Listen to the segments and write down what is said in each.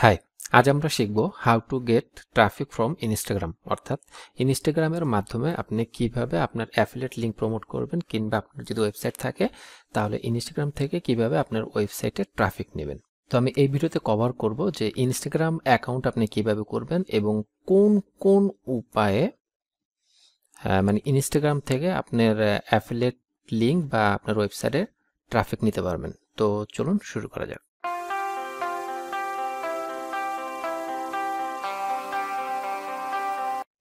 High, আজ আমরা শিখব how to get traffic from Instagram, অর্থাৎ ইনস্টাগ্রামের মাধ্যমে আপনি কিভাবে আপনার অ্যাফিলিয়েট লিঙ্ক প্রমোট করবেন, কিংবা আপনার যদি ওয়েবসাইট থাকে তাহলে ইনস্টাগ্রাম থেকে কিভাবে আপনার ওয়েবসাইটে ট্রাফিক নেবেন। তো আমি এই ভিডিওতে কভার করব যে ইনস্টাগ্রাম অ্যাকাউন্ট আপনি কিভাবে করবেন এবং কোন কোন উপায়ে মানে ইনস্টাগ্রাম থেকে আপনার অ্যাফিলিয়েট লিঙ্ক বা আপনার ওয়েবসাইটে ট্রাফিক নিতে পারবেন। তো চলুন শুরু করা যাক।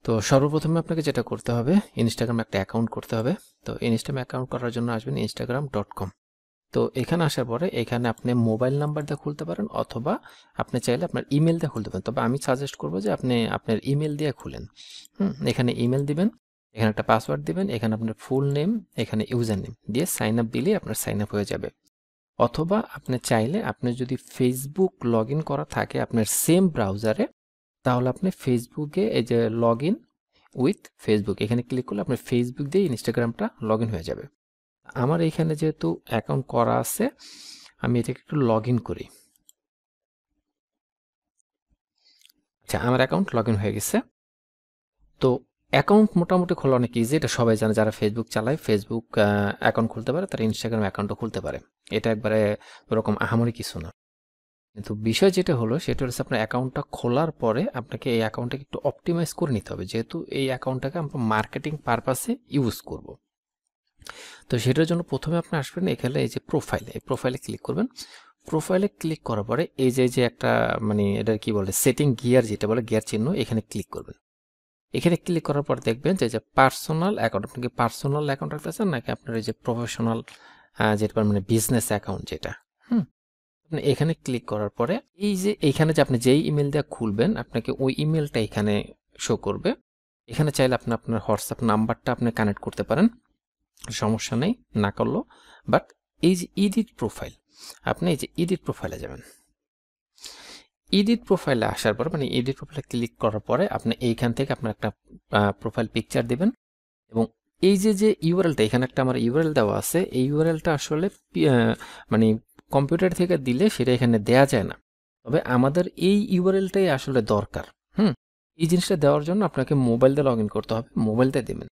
তো সর্বপ্রথমে আপনাকে যেটা করতে হবে, ইনস্টাগ্রাম একটা অ্যাকাউন্ট করতে হবে। তো ইনস্টাগ্রাম অ্যাকাউন্ট করার জন্য আসবেন instagram.com। তো এখানে আসার পরে এখানে আপনি মোবাইল নাম্বার দিয়ে খুলতে পারেন, অথবা আপনি চাইলে আপনার ইমেল দিয়ে খুলতে পারেন। তবে আমি সাজেস্ট করবো যে আপনি আপনার ইমেল দিয়ে খুলেন। এখানে ইমেল দিবেন, এখানে একটা পাসওয়ার্ড দিবেন, এখানে আপনার ফুল নেম, এখানে ইউজার নেম দিয়ে সাইন আপ দিলে আপনার সাইন আপ হয়ে যাবে। অথবা আপনি চাইলে, আপনি যদি ফেসবুক লগ ইন করা থাকে আপনার সেম ব্রাউজারে, তাহলে আপনি ফেসবুকে এই যে লগ ইন উইথ ফেসবুক, এখানে ক্লিক করলে আপনার ফেসবুক দিয়ে ইনস্টাগ্রামটা লগ ইন হয়ে যাবে। আমার এইখানে যেহেতু অ্যাকাউন্ট করা আছে, আমি এটাকে একটু লগ ইন করি। আচ্ছা, আমার অ্যাকাউন্ট লগ ইন হয়ে গেছে। তো অ্যাকাউন্ট মোটামুটি খোলা অনেক ইজি, এটা সবাই জানে। যারা ফেসবুক চালায়, ফেসবুক অ্যাকাউন্ট খুলতে পারে, তারা ইনস্টাগ্রাম অ্যাকাউন্টও খুলতে পারে। এটা একবারে ওরকম আহামরি কিছু না। কিন্তু বিষয় যেটা হলো সেটা হচ্ছে, আপনার অ্যাকাউন্টটা খোলার পরে আপনাকে এই অ্যাকাউন্টটাকে একটু অপটিমাইজ করে নিতে হবে, যেহেতু এই অ্যাকাউন্টটাকে আমরা মার্কেটিং পারপাসে ইউজ করব। তো সেটার জন্য প্রথমে আপনি আসবেন এখানে এই যে প্রোফাইলে, এই প্রোফাইলে ক্লিক করবেন। প্রোফাইলে ক্লিক করার পরে এই যে একটা মানে এটা কি বলে, সেটিং গিয়ার, যেটা বলে গিয়ার চিহ্ন, এখানে ক্লিক করবেন। এখানে ক্লিক করার পর দেখবেন যে পার্সোনাল অ্যাকাউন্ট, আপনি কি পার্সোনাল অ্যাকাউন্ট রাখতে চান নাকি আপনার এই যে প্রফেশনাল, যেটা মানে বিজনেস অ্যাকাউন্ট যেটা। আপনি এখানে ক্লিক করার পরে এই যে এইখানে যে আপনি যেই ইমেল দিয়ে খুলবেন, আপনাকে ওই ইমেলটা এখানে শো করবে। এখানে চাইলে আপনি আপনার হোয়াটসঅ্যাপ নাম্বারটা আপনি কানেক্ট করতে পারেন, সমস্যা নেই, না করলেও। বাট এই যে এডিট প্রোফাইল, আপনি এই যে এডিট প্রোফাইলে যাবেন। এডিট প্রোফাইলে আসার পর, মানে এডিট প্রোফাইলে ক্লিক করার পরে আপনি এইখান থেকে আপনার একটা প্রোফাইল পিকচার দিবেন। এবং এই যে ইউআরএলটা, এখানে একটা আমার ইউআরএল দেওয়া আছে, এই ইউআরএলটা আসলে মানে কম্পিউটার থেকে দিলে সেটা এখানে দেয়া যায় না। তবে আমাদের এই ইউআরএলটাই আসলে দরকার। এই জিনিসটা দেওয়ার জন্য আপনাকে মোবাইল দিয়ে লগ ইন করতে হবে, মোবাইল দিয়ে দেবেন।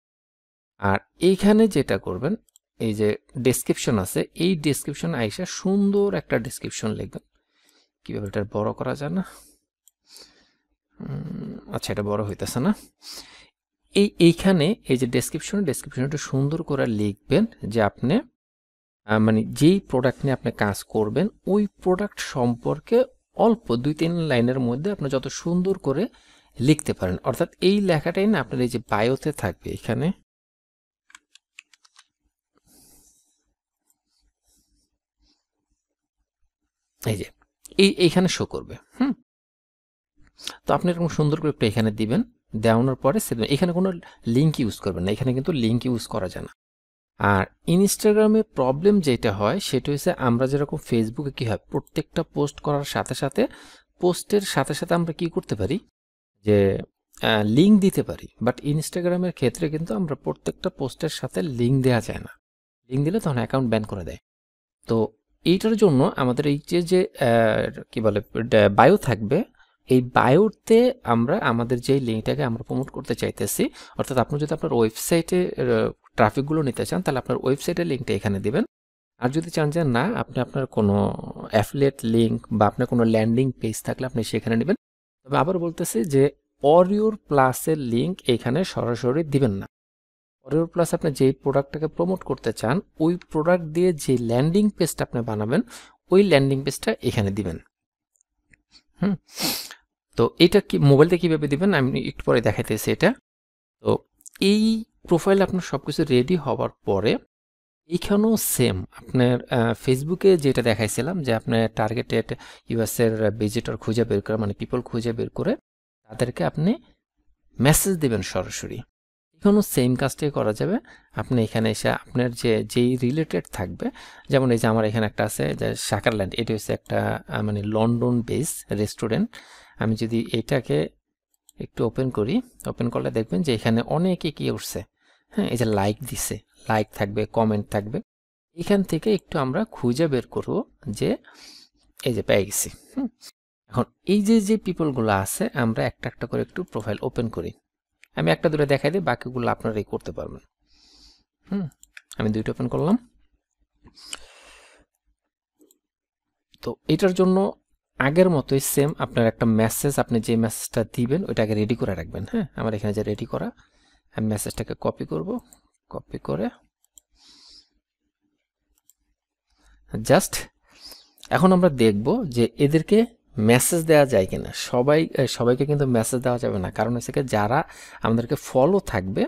আর এইখানে যেটা করবেন, এই যে ডেসক্রিপশন আছে, এই ডেসক্রিপশন আইসা সুন্দর একটা ডেসক্রিপশন লিখবেন। কিভাবে এটা বড় করা যায় না? আচ্ছা, এটা বড় হইতেছে না। এইখানে এই যে ডেসক্রিপশনটা সুন্দর করে লিখবেন যে আপনি মানে যেই প্রোডাক্ট নিয়ে আপনি কাজ করবেন, ওই প্রোডাক্ট সম্পর্কে অল্প 2-3 লাইনের মধ্যে আপনি যত সুন্দর করে লিখতে পারেন। অর্থাৎ এই লেখাটাই না আপনার এই যে বায়োতে থাকবে, এখানে এই যে এইখানে শো করবে। তো আপনি এরকম সুন্দর করে একটু এখানে দিবেন, দেওয়ানোর পরে এখানে কোনো লিঙ্ক ইউজ করবেন না, এখানে কিন্তু লিঙ্ক ইউজ করা যায় না। আর ইনস্টাগ্রামে প্রবলেম যেটা হয় সেটা হচ্ছে, আমরা যেরকম ফেসবুকে কি হয়, প্রত্যেকটা পোস্ট করার সাথে সাথে পোস্টের সাথে সাথে আমরা কি করতে পারি, যে লিঙ্ক দিতে পারি। বাট ইনস্টাগ্রামের ক্ষেত্রে কিন্তু আমরা প্রত্যেকটা পোস্টের সাথে লিঙ্ক দেওয়া যায় না। লিঙ্ক দিলে তখন অ্যাকাউন্ট ব্যান করে দেয়। তো এইটার জন্য আমাদের এই যে কি বলে বায়ো থাকবে, এই বায়োতে আমরা আমাদের যে লিঙ্কটাকে আমরা প্রমোট করতে চাইতেছি, অর্থাৎ আপনি যদি আপনার ওয়েবসাইটে ট্রাফিকগুলো নিতে চান, তাহলে আপনার ওয়েবসাইটের লিঙ্কটা এখানে দিবেন। আর যদি চান যে না, আপনি আপনার কোনো অ্যাফিলিয়েট লিঙ্ক বা আপনার কোনো ল্যান্ডিং পেজ থাকলে আপনি সেখানে নেবেন। তবে আবার বলতেছি যে অরিওর প্লাসের লিঙ্ক এখানে সরাসরি দিবেন না। অরিওর প্লাস আপনি যেই প্রোডাক্টটাকে প্রমোট করতে চান, ওই প্রোডাক্ট দিয়ে যে ল্যান্ডিং পেজটা আপনি বানাবেন, ওই ল্যান্ডিং পেজটা এখানে দিবেন। তো এটা কি মোবাইলতে কিভাবে দিবেন আমি একটু পরে দেখাইতেছি এটা। তো এই প্রোফাইল আপনার সবকিছু রেডি হওয়ার পরে এইখানেও সেম আপনার ফেসবুকে যেটা দেখাইছিলাম, যে আপনার টার্গেটেড ইউএসের ভিজিটর খুঁজে বের করে, মানে পিপল খুঁজে বের করে তাদেরকে আপনি মেসেজ দেবেন সরাসরি। এখানেও সেম কাজটাই করা যাবে। আপনি এখানে এসে আপনার যেই রিলেটেড থাকবে, যেমন এই যে আমার এখানে একটা আছে যে শাকারল্যান্ড, এটি হচ্ছে একটা মানে লন্ডন বেস রেস্টুরেন্ট। আমি যদি এটাকে একটু ওপেন করি, ওপেন করলে দেখবেন যে এখানে অনেকে কি উঠছে, এই যে লাইক দিছে, লাইক থাকবে, কমেন্ট থাকবে। এখান থেকে একটু আমরা খুঁজে বের করব যে এই যে পেয়ে গেছি। এখন এই যে পিপলগুলো আছে আমরা একটা একটা করে একটু প্রোফাইল ওপেন করি। আমি একটা দুটো দেখাই দিই, বাকিগুলো আপনারাই করতে পারবেন। আমি দুইটা ওপেন করলাম। তো এটার জন্য আগের মতোই সেম আপনার একটা মেসেজ, আপনি যে মেসেজটা দিবেন ওইটাকে রেডি করে রাখবেন। হ্যাঁ, আমার এখানে যে রেডি করা, আমি মেসেজটাকে কপি করব, কপি করে জাস্ট এখন আমরা দেখব যে এদেরকে মেসেজ দেওয়া যায় কিনা। সবাইকে কিন্তু মেসেজ দেওয়া যাবে না, কারণ হচ্ছে কি যারা আমাদেরকে ফলো থাকবে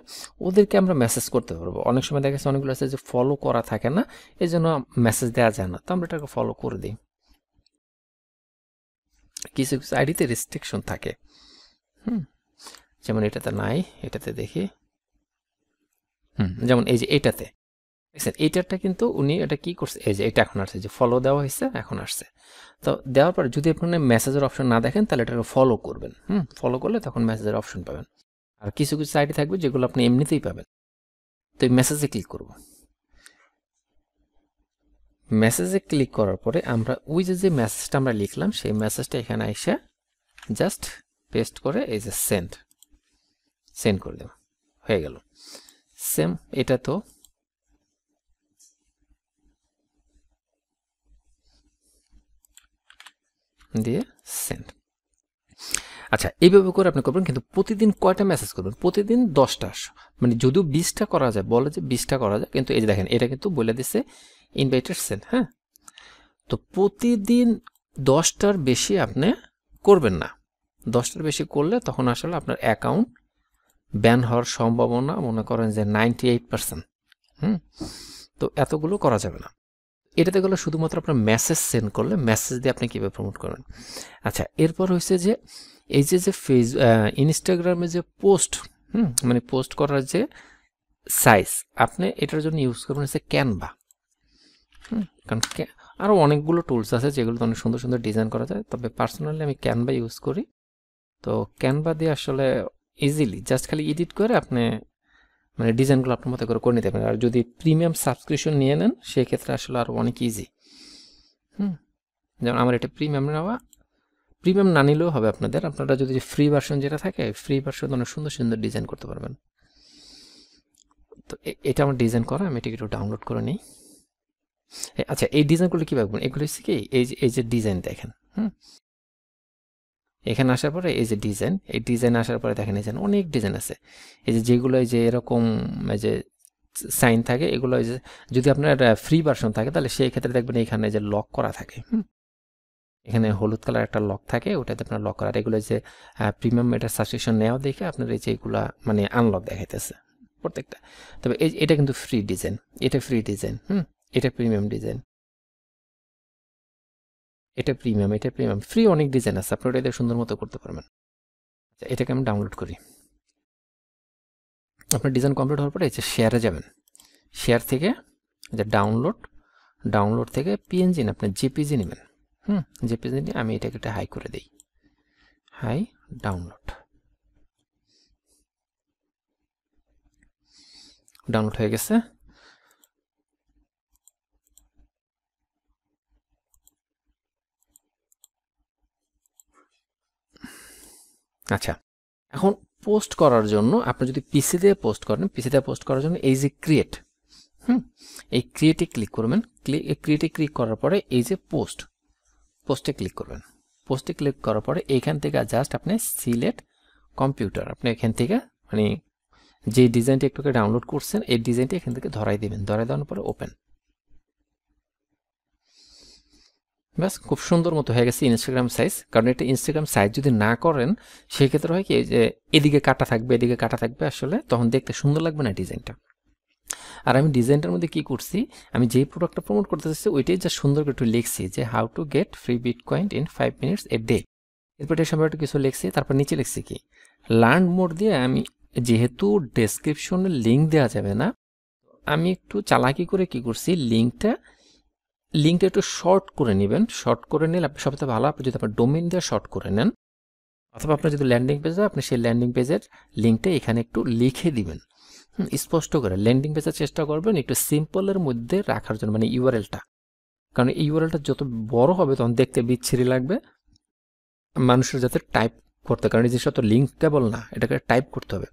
ওদেরকে আমরা মেসেজ করতে পারবো। অনেক সময় দেখা যাচ্ছে অনেকগুলো আছে যে ফলো করা থাকে না, এই জন্য মেসেজ দেওয়া যায় না, তো আমরা এটাকে ফলো করে দিই। কিছু কিছু আইডিতে রেস্ট্রিকশন থাকে, যেমন এটাতে নাই, এটাতে দেখি, যেমন এই যে এটাতে দেখছেন, এইটারটা কিন্তু উনি এটা কি করছে, এই যে এটা এখন আসছে, যে ফলো দেওয়া হয়েছে এখন আসছে। তো দেওয়ার পর যদি আপনি মেসেজের অপশন না দেখেন তাহলে এটাকে ফলো করবেন। ফলো করলে তখন মেসেজের অপশন পাবেন। আর কিছু কিছু আইডি থাকবে যেগুলো আপনি এমনিতেই পাবেন। তো এই মেসেজে ক্লিক করব। মেসেজে ক্লিক করার পরে আমরা ওই যে মেসেজটা আমরা লিখলাম সেই মেসেজটা এখানে এসে জাস্ট পেস্ট করে এই যে সেন্ড করে দেব, হয়ে গেল। সেম এটা তো দিয়ে সেন্ড। আচ্ছা, এইভাবে করে আপনি করবেন, কিন্তু প্রতিদিন কয়টা মেসেজ করবেন? প্রতিদিন 10টা, মানে যদিও 20টা করা যায়, বলে যে 20টা করা যায়, কিন্তু এই যে দেখেন এটা কিন্তু বলে দিচ্ছে ইনভাইটেড সেন্ড। হ্যাঁ, তো প্রতিদিন 10টার বেশি আপনি করবেন না। 10টার বেশি করলে তখন আসলে আপনার অ্যাকাউন্ট ব্যান হওয়ার সম্ভাবনা মনে করেন যে 98%। তো এতগুলো করা যাবে না। এটাতে গেলে শুধুমাত্র আপনার মেসেজ সেন্ড করলে, মেসেজ দিয়ে আপনি কীভাবে প্রমোট করবেন। আচ্ছা, এরপর হচ্ছে যে এই যে ইনস্টাগ্রামে যে পোস্ট, মানে পোস্ট করার যে সাইজ, আপনি এটার জন্য ইউজ করবেন হচ্ছে ক্যানভা। কারণ আরও অনেকগুলো টুলস আছে যেগুলো অনেক সুন্দর সুন্দর ডিজাইন করা যায়, তবে পার্সোনালি আমি ক্যানভা ইউজ করি। তো ক্যানভা দিয়ে আসলে ইজিলি জাস্ট খালি এডিট করে আপনি মানে ডিজাইনগুলো আপনার মতো করে নিতে পারেন। আর যদি প্রিমিয়াম সাবস্ক্রিপশন নিয়ে নেন সেক্ষেত্রে আসলে আরও অনেক ইজি। যেমন আমার এটা প্রিমিয়াম নেওয়া, প্রিমিয়াম না নিলেও হবে আপনারা যদি ফ্রি ভার্সন যেটা থাকে, ফ্রি ভার্সন অনেক সুন্দর সুন্দর ডিজাইন করতে পারবেন। তো এটা আমার ডিজাইন করা, আমি এটাকে একটু ডাউনলোড করে নিই। আচ্ছা, এই ডিজাইনগুলো কীভাবে করবেন? এগুলো হচ্ছে কি এই যে ডিজাইন দেখেন, এখানে আসার পরে এই যে ডিজাইন, এই ডিজাইন আসার পরে দেখেন এই যে অনেক ডিজাইন আছে। এই যেগুলো এই যে এরকম এই যে সাইন থাকে, এগুলো এই যে যদি আপনার ফ্রি ভার্সন থাকে তাহলে সেই ক্ষেত্রে দেখবেন এখানে যে লক করা থাকে। এখানে হলুদ কালার একটা লক থাকে, ওটাতে আপনার লক করার। এগুলো যে প্রিমিয়াম এটা সাবস্ক্রিপশন নেওয়া দেখে আপনার এই যে এগুলা মানে আনলক দেখাইতেছে প্রত্যেকটা। তবে এটা কিন্তু ফ্রি ডিজাইন, এটা ফ্রি ডিজাইন, এটা প্রিমিয়াম ডিজাইন, এটা প্রিমিয়াম, ফ্রি অনেক ডিজাইন আছে, আপনি এটা সুন্দর মতো করতে পারবেন। আচ্ছা, এটাকে আমি ডাউনলোড করি। আপনার ডিজাইন কমপ্লিট হওয়ার পরে এই যে শেয়ারে যাবেন, শেয়ার থেকে যে ডাউনলোড থেকে পিএনজি না আপনি জেপিজি নেবেন। জেপিজি নিয়ে আমি এটাকে একটা হাই করে দিই, হাই ডাউনলোড হয়ে গেছে। আচ্ছা, এখন পোস্ট করার জন্য আপনি যদি পিসি দিয়ে পোস্ট করেন, পিসি দিয়ে পোস্ট করার জন্য এই যে ক্রিয়েট, এই ক্রিয়েটে ক্লিক করবেন। ক্রিয়েটে ক্লিক করার পরে এই যে পোস্টে ক্লিক করবেন। পোস্টে ক্লিক করার পরে এইখান থেকে জাস্ট আপনি সিলেক্ট কম্পিউটার, আপনি এখান থেকে মানে যে ডিজাইনটি একটুকে ডাউনলোড করছেন এই ডিজাইনটি এখান থেকে ধরাই দেবেন। ধরাই দেওয়ার পরে ওপেন, ব্যাস খুব সুন্দর মতো হয়ে গেছে ইনস্টাগ্রাম সাইজ। কারণ এটা ইনস্টাগ্রাম সাইজ যদি না করেন সেক্ষেত্রে হয় কি যে এদিকে কাটা থাকবে, আসলে তখন দেখতে সুন্দর লাগবে না ডিজাইনটা। আর আমি ডিজাইনটার মধ্যে কি করছি, আমি যেই প্রোডাক্টটা প্রমোট করতে চাচ্ছি ওইটাই যা সুন্দর করে একটু লিখছি যে how to get free bitcoin in 5 minutes a day। এরপর এর সম্পর্কে কিছু লিখছি, তারপর নিচে লিখছি কি লার্ন মোর দিয়ে আমি, যেহেতু ডেসক্রিপশনে লিঙ্ক দেওয়া যাবে না, আমি একটু চালাকি করে কি করছি, লিঙ্কটা একটু শর্ট করে নেবেন। শর্ট করে নিলে আপনি সবথেকে ভালো, আপনি যদি আপনার ডোমেইন দিয়ে শর্ট করে নেন, অথবা আপনার যদি ল্যান্ডিং পেজ হয় আপনি সেই ল্যান্ডিং পেজের লিঙ্কটা এখানে একটু লিখে দিবেন, স্পষ্ট করে। ল্যান্ডিং পেজের চেষ্টা করবেন একটু সিম্পলের মধ্যে রাখার জন্য, মানে ইউআরএলটা, কারণ এই ইউআরএলটা যত বড় হবে তখন দেখতে বিচ্ছিরি লাগবে। মানুষের যাতে টাইপ করতে, কারণ এই জিনিসটা তো লিঙ্কেবল না, এটাকে টাইপ করতে হবে।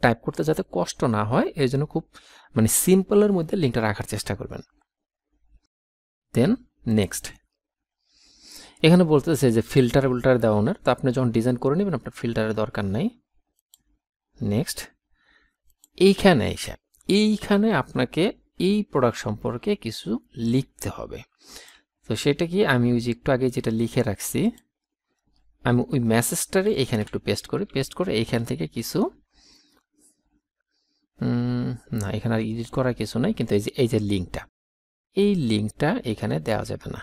টাইপ করতে যাতে কষ্ট না হয় এই জন্য খুব মানে সিম্পলের মধ্যে লিঙ্কটা রাখার চেষ্টা করবেন। দেন নেক্সট, এখানে বলতেছে যে ফিল্টার দেওয়া ওনার, তো আপনি যখন ডিজাইন করে নেবেন আপনার ফিল্টারের দরকার নাই। নেক্সট, এইখানে আপনাকে এই প্রোডাক্ট সম্পর্কে কিছু লিখতে হবে। তো সেটা কি, আমি ওই যে একটু আগে যেটা লিখে রাখছি, আমি ওই মেসেজটারে এখানে একটু পেস্ট করে এইখান থেকে কিছু না, এখানে আর এডিট করার কিছু নাই, কিন্তু এই যে লিঙ্কটা এখানে দেওয়া যাবে না।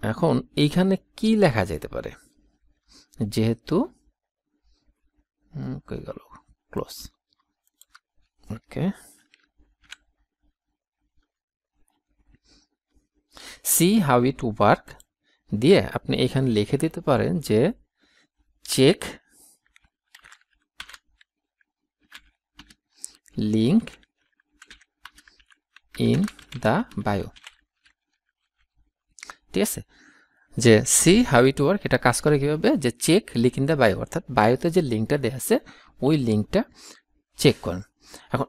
এখন এইখানে কি লেখা যেতে পারে, যেহেতু কই গেল, close, okay, see how it work দিয়ে আপনি এখানে লিখে দিতে পারেন যে check link in the bio. ঠিক আছে, যে সি হাউ ইট ওয়ার্ক এটা কাজ করে কিভাবে, যে check link in the bio, অর্থাৎ বায়োতে যে লিঙ্কটা দেওয়া আছে ওই লিঙ্কটা চেক করেন। এখন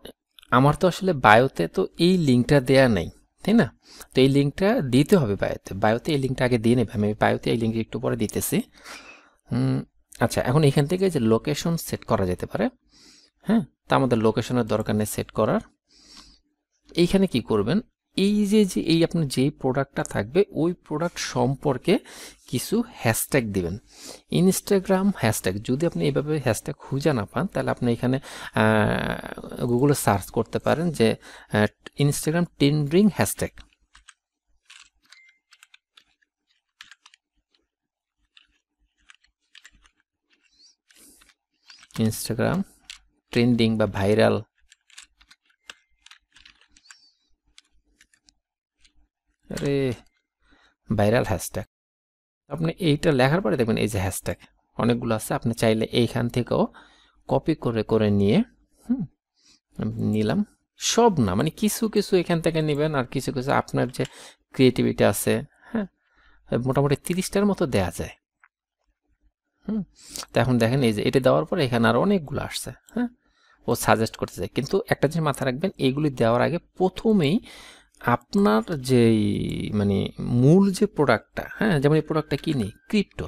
আমার তো আসলে বায়োতে তো এই লিঙ্কটা দেয়া নাই, তাই না? তো এই লিঙ্কটা দিতে হবে বায়োতে এই লিঙ্কটা আগে দিয়ে নেবে, আমি বায়োতে এই লিঙ্ক একটু পরে দিতেছি। আচ্ছা, এখন এখান থেকে যে লোকেশন সেট করা যেতে পারে, হ্যাঁ, তা আমাদের লোকেশনের দরকার নেই সেট করার। এইখানে কি করবেন, এই যে এই আপনার যেই প্রোডাক্টটা থাকবে ওই প্রোডাক্ট সম্পর্কে কিছু হ্যাশট্যাগ দিবেন, ইনস্টাগ্রাম হ্যাশট্যাগ। যদি আপনি এইভাবে হ্যাশট্যাগ খুঁজে না পান তাহলে আপনি এখানে গুগলে সার্চ করতে পারেন যে Instagram trending hashtag. Instagram trending বা ভাইরাল, ভাইরাল হ্যাশট্যাগ। আপনি এইটা লেখার পরে দেখবেন এই যে হ্যাশট্যাগ অনেকগুলো আছে, আপনি চাইলে এইখান থেকেও কপি করে নিয়ে নিলাম, সব না মানে কিছু কিছু এখান থেকে নেবেন, আর কিছু কিছু আপনার যে ক্রিয়েটিভিটি আছে, হ্যাঁ, মোটামুটি 30টার মতো দেয়া যায়। তো এখন দেখেন এই যে এটা দেওয়ার পরে এখানে আরো অনেকগুলো আসছে, হ্যাঁ, ও সাজেস্ট করতে চাই। কিন্তু একটা জিনিস মাথায় রাখবেন, এইগুলি দেওয়ার আগে প্রথমেই আপনার যেই মানে মূল যে প্রোডাক্টটা, হ্যাঁ, যেমন এই প্রোডাক্টটা কি নেই, ক্রিপ্টো,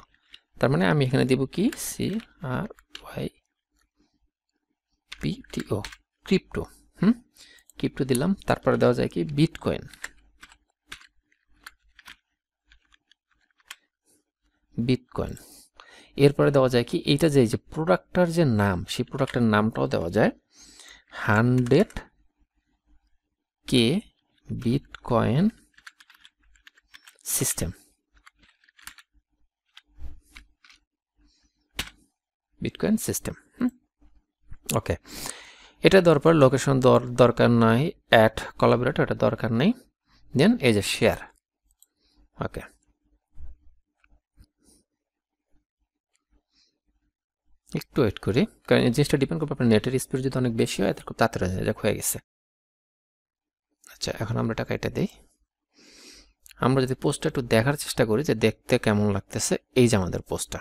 তার মানে আমি এখানে দেব কি CRYPTO, ক্রিপ্টো। ক্রিপ্টো দিলাম, তারপরে দেওয়া যায় কি বিটকয়েন, এরপরে দেওয়া যায় কি এইটা যে প্রোডাক্টটার যে নাম, সেই প্রোডাক্টের নামটাও দেওয়া যায় 100K বিটকয়েন সিস্টেম, ওকে। এটা দেওয়ার পর লোকেশন দরকার নাই, অ্যাড কোলাবরেটর এটা দরকার নেই, দেন এই যে শেয়ার, ওকে। একটু ওয়েট করি, কারণ এই জিনিসটা ডিপেন্ড করবে আপনার নেটের স্পিড যদি অনেক বেশি হয় তাহলে খুব তাড়াতাড়ি হয়ে গেছে। আচ্ছা, এখন আমরা টাকা এটা দিই। আমরা যদি পোস্টটা একটু দেখার চেষ্টা করি যে দেখতে কেমন লাগতেছে, এই যে আমাদের পোস্টটা,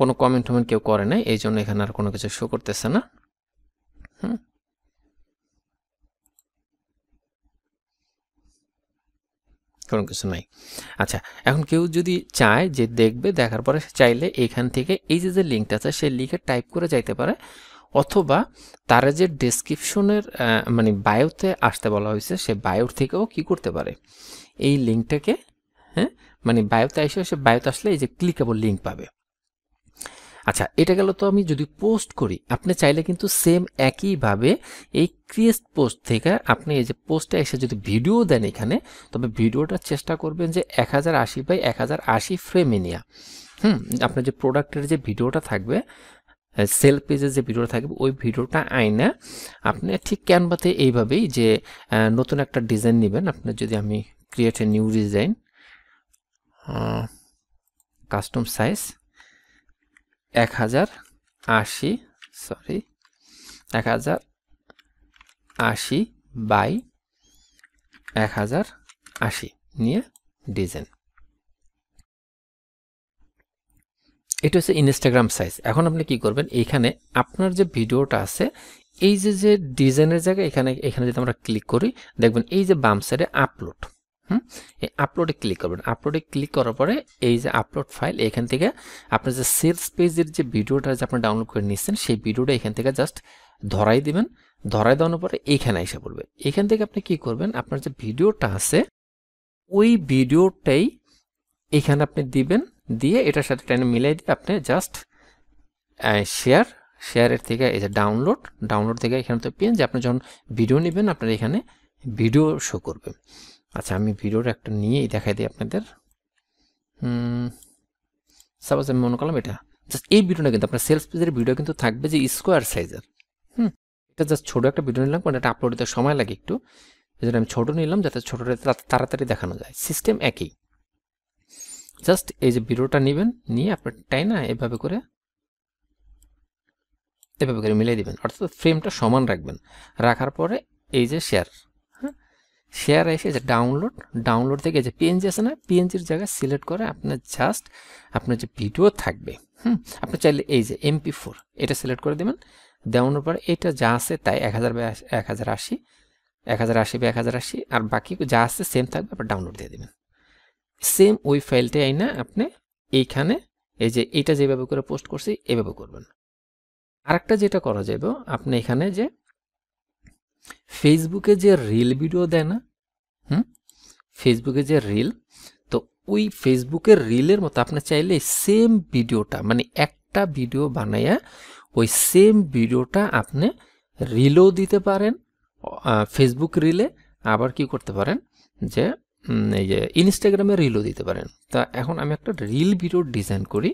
কোনো কমেন্ট কেউ করে নাই, এই জন্য এখানে আর কোনো কিছু শো করতেছে না। কোনো কিছু নাই। আচ্ছা, এখন কেউ যদি চায় যে দেখবে, দেখার পরে চাইলে এখান থেকে এই যে লিঙ্কটা আছে সেই লিঙ্কে টাইপ করে যাইতে পারে, অথবা তারা যে ডেসক্রিপশনের মানে বায়োতে আসতে বলা হয়েছে সে বায়োর থেকেও কি করতে পারে, এই লিঙ্কটাকে, হ্যাঁ, মানে বায়োতে এসে বায়োতে আসলে এই যে ক্লিকেবল লিঙ্ক পাবে। আচ্ছা, এটা গেল তো আমি যদি পোস্ট করি, আপনি চাইলে কিন্তু সেম একইভাবে এই ক্রিয়েট পোস্ট থেকে আপনি এই যে পোস্টে এসে যদি ভিডিও দেন এখানে, তবে ভিডিওটা চেষ্টা করবেন যে 1080x1080 ফ্রেমে নেওয়া। আপনার যে প্রোডাক্টের যে ভিডিওটা থাকবে, সেল পেজের যে ভিডিওটা থাকবে, ওই ভিডিওটা আইনা আপনি ঠিক ক্যানভাতে এইভাবেই যে নতুন একটা ডিজাইন নেবেন। আপনার যদি আমি create a new design, custom size 1080 by 1080 80 নিয়ে ডিজাইন। এটা হচ্ছে ইনস্টাগ্রাম সাইজ। এখন আপনি কি করবেন, এইখানে আপনার যে ভিডিওটা আছে এই যে ডিজাইনের জায়গায় এখানে যদি আমরা ক্লিক করি দেখবেন এই যে বাম সাইডে আপলোড, এই আপলোডে ক্লিক করবেন। আপলোডে ক্লিক করার পরে এই যে আপলোড ফাইল, এখান থেকে আপনার যে সেলস পেজের যে ভিডিওটা যে আপনি ডাউনলোড করে নিচ্ছেন সেই ভিডিওটা এখান থেকে জাস্ট ধরাই দিবেন। ধরাই দেওয়ার পরে এইখানে এসে পড়বে। এখান থেকে আপনি কি করবেন, আপনার যে ভিডিওটা আছে ওই ভিডিওটাই এখানে আপনি দিবেন, দিয়ে এটার সাথে টেনে মিলাই দিয়ে আপনি জাস্ট শেয়ারের থেকে এই যে ডাউনলোড থেকে এখানে তো পেন যে আপনি যখন ভিডিও নেবেন আপনার এখানে ভিডিও শো করবে। আচ্ছা আমি ভিডিওটা একটা নিয়েই দেখাই দিই আপনাদের। সাপোজ আমি মনে করলাম এটা জাস্ট এই ভিডিওটা কিন্তু আপনার সেলস পেজের ভিডিও কিন্তু থাকবে যে স্কোয়ার সাইজের। এটা জাস্ট ছোট একটা ভিডিও নিলাম, কারণ এটা আপলোড দিতে সময় লাগে একটু, এই জন্য আমি ছোট নিলাম যাতে ছোটটা তাড়াতাড়ি দেখানো যায়। সিস্টেম একই, জাস্ট এই যে ভিডিওটা নেবেন, নিয়ে আপনার তাই না এভাবে করে মিলিয়ে দিবেন, অর্থাৎ ফ্রেমটা সমান রাখবেন। রাখার পরে এই যে শেয়ার এসে যে ডাউনলোড থেকে যে পিএনজি আছে না, পিএনজির জায়গায় সিলেক্ট করে আপনার জাস্ট আপনার যে ভিডিও থাকবে, আপনি চাইলে এই যে MP4 এটা সিলেক্ট করে দেবেন। দেওয়ানোর পরে এটা যা আছে তাই 1000 বা 1080 বা 1080 আর বাকি যা আছে সেম থাকবে, আপনার ডাউনলোড দিয়ে দেবেন। সেম ওই ফাইলটাই আইনা আপনি এইখানে এই যে এটা যেভাবে করে পোস্ট করছি এভাবে করবেন। আরেকটা যেটা করা যাবে, আপনি এখানে যে ফেসবুকে যে রিল ভিডিও দেয় না, ফেসবুকে যে রিল, তো ওই ফেসবুকের রিলের মতো আপনি চাইলে সেম ভিডিওটা মানে একটা ভিডিও বানাইয়া ওই সেম ভিডিওটা আপনি রিলও দিতে পারেন, ফেসবুক রিলে। আবার কি করতে পারেন যে এই যে ইনস্টাগ্রামে রিলও দিতে পারেন। তা এখন আমি একটা রিল ভিডিও ডিজাইন করি।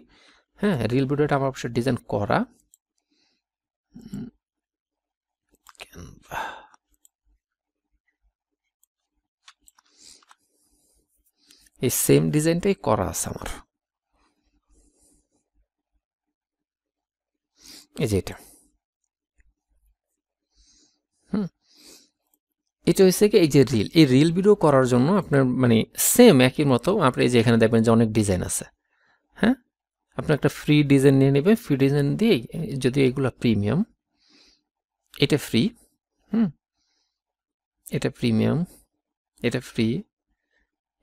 হ্যাঁ, রিল ভিডিওটা আমার অবশ্যই ডিজাইন করা। এই সেম ডিজাইনটাই করা আছে আমার, এই যে এটা। এটা হচ্ছে কি এই যে রিল, এই রিল ভিডিও করার জন্য আপনার মানে সেম একই মতো আপনি এই যে এখানে দেখবেন যে অনেক ডিজাইন আছে। হ্যাঁ, আপনি একটা ফ্রি ডিজাইন নিয়ে নেবেন, ফ্রি ডিজাইন দিয়ে যদি এগুলো প্রিমিয়াম, এটা ফ্রি, এটা প্রিমিয়াম, এটা ফ্রি,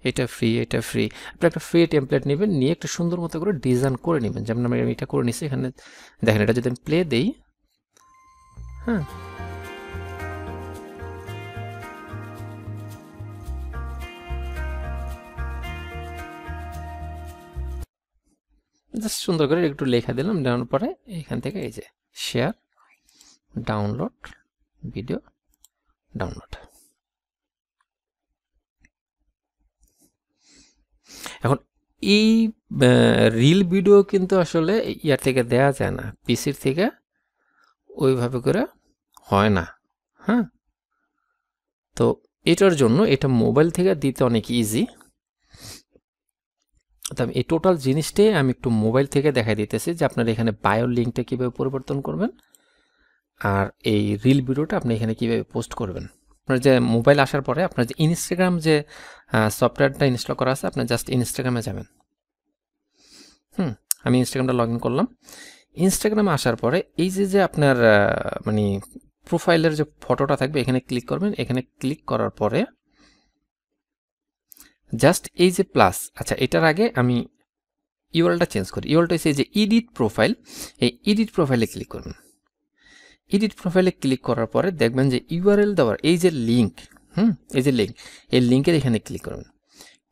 এটা ফ্রি, এটা ফ্রি। আপনি একটা ফ্রি টেমপ্লেট নেবেন, নিয়ে একটা সুন্দর মতো করে ডিজাইন করে নেবেন। যেমন আমি এটা করে নিচ্ছি, এখানে দেখেন এটা যদি আমি প্লে দিই, হ্যাঁ জাস্ট সুন্দর করে একটু লেখা দিলাম, দেওয়ার পরে এখান থেকে এই যে শেয়ার, ডাউনলোড, ভিডিও ডাউনলোড। এখন এই রিল ভিডিও কিন্তু আসলে ইয়ার থেকে দেয়া যায় না, পিসির থেকে ওইভাবে করে হয় না। হ্যাঁ, তো এটার জন্য এটা মোবাইল থেকে দিতে অনেক ইজি। তবে এই টোটাল জিনিসটাই আমি একটু মোবাইল থেকে দেখাই দিতেছি যে আপনার এখানে বায়োর লিঙ্কটা কীভাবে পরিবর্তন করবেন, আর এই রিল ভিডিওটা আপনি এখানে কীভাবে পোস্ট করবেন। আপনার যে মোবাইল আসার পরে আপনার যে ইনস্টাগ্রাম যে সফটওয়্যারটা ইনস্টল করা আছে, আপনি জাস্ট ইনস্টাগ্রামে যাবেন। আমি ইনস্টাগ্রামটা লগ ইন করলাম। ইনস্টাগ্রামে আসার পরে এই যে আপনার মানে প্রোফাইলের যে ফটোটা থাকবে এখানে ক্লিক করবেন। এখানে ক্লিক করার পরে জাস্ট এই যে প্লাস, আচ্ছা এটার আগে আমি ইউআরএলটা চেঞ্জ করি। ইউআরএলটা হচ্ছে যে এডিট প্রোফাইল, এই এডিট প্রোফাইলে ক্লিক করবেন। এডিট প্রোফাইলে ক্লিক করার পরে দেখবেন যে ইউআরএল দেওয়ার এই যে লিঙ্ক, এই যে লিঙ্ক, এই লিঙ্কের এখানে ক্লিক করবেন।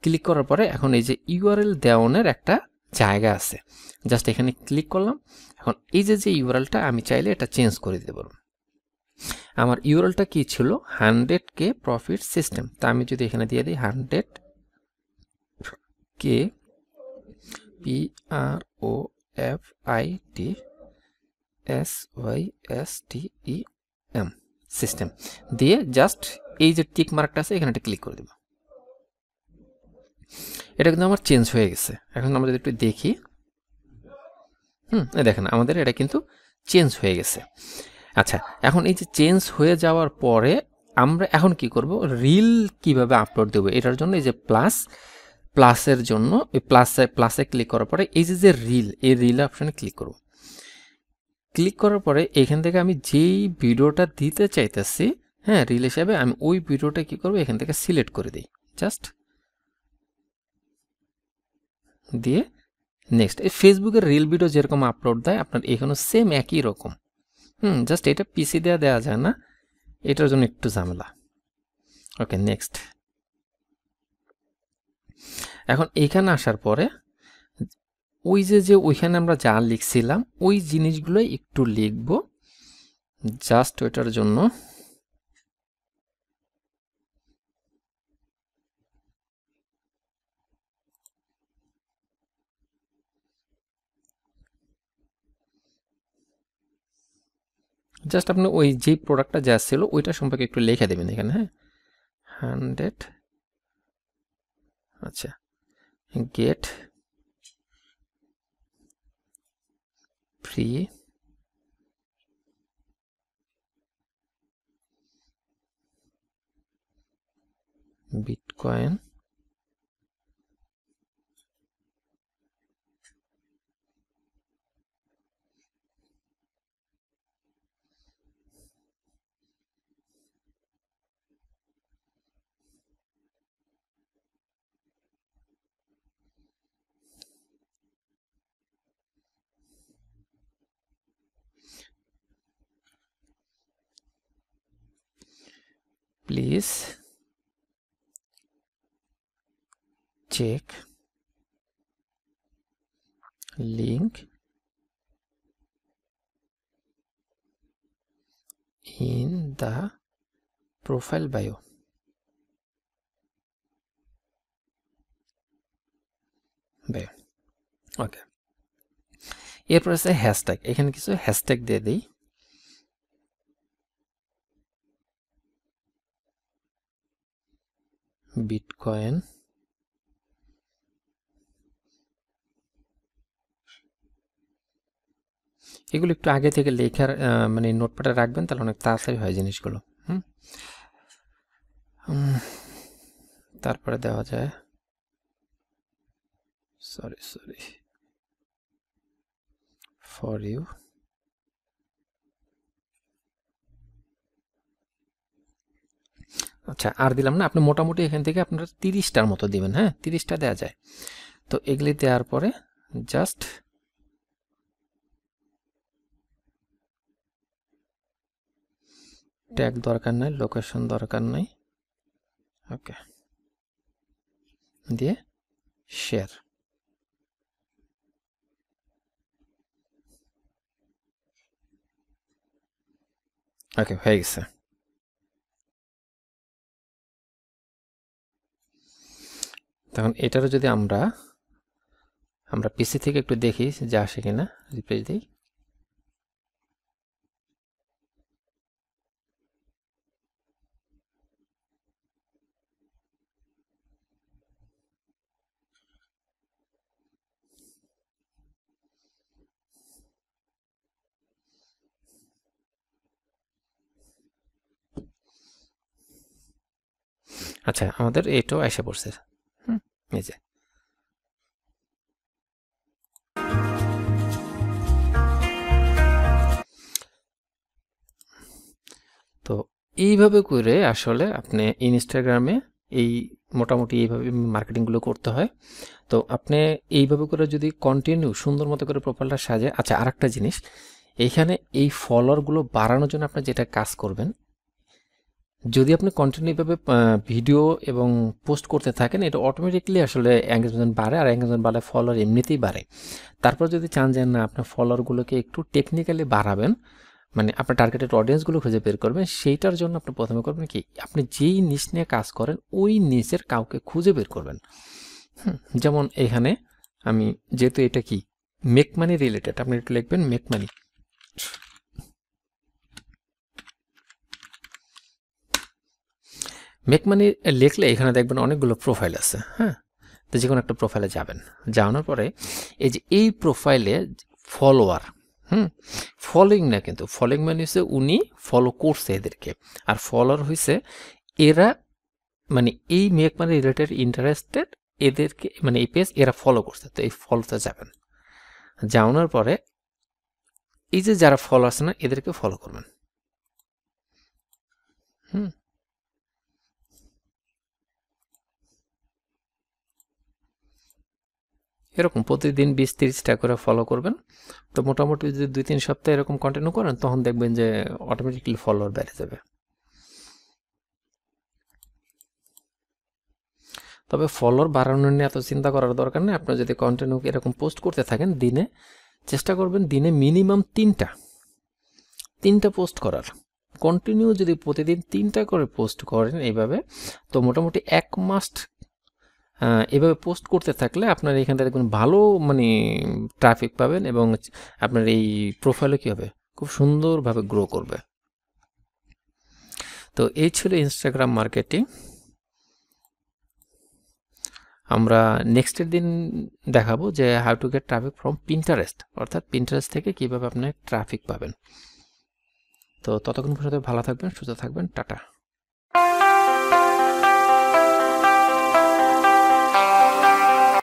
ক্লিক করার পরে এখন এই যে ইউআরএল দেওয়ানোর একটা জায়গা আছে, জাস্ট এখানে ক্লিক করলাম। এখন এই যে ইউআরএলটা আমি চাইলে এটা চেঞ্জ করে দিতে পারবো। আমার ইউআরএলটা কি ছিল, 100K প্রফিট সিস্টেম। তা আমি যদি এখানে দিয়ে দিই 100K PROFITSYSTEM সিস্টেম দিয়ে জাস্ট এই যে টিক মার্কটা আছে এখানে ক্লিক করে দেব। এটা কিন্তু আমার চেঞ্জ হয়ে গেছে। এখন আমরা যদি একটু দেখি, দেখেন আমাদের এটা কিন্তু চেঞ্জ হয়ে গেছে। আচ্ছা, এখন এই যে চেঞ্জ হয়ে যাওয়ার পরে আমরা এখন কি করব, রিল কিভাবে আপলোড দেবো এটার জন্য এই যে প্লাসের জন্য এই প্লাসে ক্লিক করার পরে এই যে রিল, এই রিল অপশানে ক্লিক করব। ক্লিক করার পরে এখান থেকে আমি যেই ভিডিওটা দিতে চাইতেছি, হ্যাঁ, রিল হিসাবে আমি ওই ভিডিওটা কি করব, এখান থেকে সিলেক্ট করে দিই, জাস্ট দিয়ে নেক্সট। এই ফেসবুকের রিল ভিডিও যেরকম আপলোড দেয় আপনার এখানে সেম একই রকম। জাস্ট এটা পিসি দেওয়া যায় না, এটার জন্য একটু ঝামেলা। ওকে, নেক্সট। এখন এইখানে আসার পরে ওই যে ওইখানে আমরা যা লিখছিলাম ওই জিনিসগুলো একটু লিখব, জাস্ট ওইটার জন্য জাস্ট আপনি ওই যে প্রোডাক্টটা যা ছিল ওইটা সম্পর্কে একটু লিখে দেবেন এখানে, হ্যাঁ, 100, আচ্ছা, get free bitcoin please check link in the profile bio। Okay, এরপর আছে হ্যাশট্যাগ, এখানে কিছু হ্যাশট্যাগ দিয়ে দিই। বিটকয়েন, এগুলো একটু আগে থেকে লেখার মানে নোটপ্যাডে রাখবেন, তাহলে অনেক তাড়াতাড়ি হয় জিনিসগুলো। তারপরে দেওয়া যায়, সরি ফর ইউ, আচ্ছা আর দিলাম না, আপনি মোটামুটি এখান থেকে আপনারা 30টার মতো দিবেন, হ্যাঁ, 30টা দেওয়া যায়। তো এগুলি দেওয়ার পরে জাস্ট ট্যাগ দরকার নাই, লোকেশন দরকার নাই, ওকে, দিয়ে শেয়ার। ওকে, হয়ে গেছে। তখন এটারও যদি আমরা পিসি থেকে একটু দেখি যে আসে কিনা, রিপ্লেস দিই। আচ্ছা, আমাদের এটাও এসে পড়ছে, এই যে। তো এইভাবে করে আসলে আপনি ইনস্টাগ্রামে এই মোটামুটি এইভাবে মার্কেটিংগুলো করতে হয়। তো আপনি এইভাবে করে যদি কন্টিনিউ সুন্দর মতো করে প্রোফাইলটা সাজে। আচ্ছা, আরেকটা জিনিস, এইখানে এই ফলোয়ারগুলো বাড়ানোর জন্য আপনি যেটা কাজ করবেন, যদি আপনি কন্টিনিউভাবে ভিডিও এবং পোস্ট করতে থাকেন, এটা অটোমেটিকলি আসলে এঙ্গেজমেন্ট বাড়ে, আর এঙ্গেজমেন্ট বাড়লে ফলোয়ার এমনিতেই বাড়ে। তারপর যদি চান যে না আপনার ফলোয়ারগুলোকে একটু টেকনিক্যালি বাড়াবেন, মানে আপনার টার্গেটেড অডিয়েন্সগুলো খুঁজে বের করবেন, সেইটার জন্য আপনি প্রথমে করবেন কি, আপনি যেই নিশ নিয়ে কাজ করেন ওই নিচের কাউকে খুঁজে বের করবেন। যেমন এখানে আমি যেহেতু এটা কি মেক মানি রিলেটেড, আপনি একটু লিখবেন মেক মানি। মেক মানি লিখলে এখানে দেখবেন অনেকগুলো প্রোফাইল আছে, হ্যাঁ। তো যে কোনো একটা প্রোফাইলে যাবেন, যাওয়ানোর পরে এই যে এই প্রোফাইলে ফলোয়ার, ফলোইং না, কিন্তু ফলোইং মানে হচ্ছে উনি ফলো করছে এদেরকে, আর ফলোয়ার হয়েছে এরা, মানে এই মেক মানে রিলেটেড ইন্টারেস্টেড, এদেরকে মানে এই পেজ এরা ফলো করছে, তো এই ফলোতে যাবেন, যাওয়ানোর পরে এই যে যারা ফলো আছে না এদেরকে ফলো করবেন। এরকম প্রতিদিন 20-30টা করে ফলো করবেন। তো মোটামুটি যদি 2-3 সপ্তাহ এরকম কন্টিনিউ করেন তখন দেখবেন যে অটোমেটিকলি ফলোয়ার বেড়ে যাবে। তবে ফলোয়ার বাড়ানোর নিয়ে এত চিন্তা করার দরকার নেই। আপনার যদি কন্টিনিউ এরকম পোস্ট করতে থাকেন, দিনে চেষ্টা করবেন দিনে মিনিমাম 3টা পোস্ট করার। কন্টিনিউ যদি প্রতিদিন 3টা করে পোস্ট করেন এইভাবে, তো মোটামুটি 1 মাস এভাবে পোস্ট করতে থাকলে আপনার এখান থেকে দেখবেন ভালো মানে ট্রাফিক পাবেন, এবং আপনার এই প্রোফাইলে কী হবে, খুব সুন্দরভাবে গ্রো করবে। তো এই ছিল ইনস্টাগ্রাম মার্কেটিং। আমরা নেক্সটের দিন দেখাবো যে how to get traffic from Pinterest, অর্থাৎ পিন্টারেস্ট থেকে কীভাবে আপনি ট্রাফিক পাবেন। তো ততক্ষণ পর্যন্ত ভালো থাকবেন, সুস্থ থাকবেন, টাটা।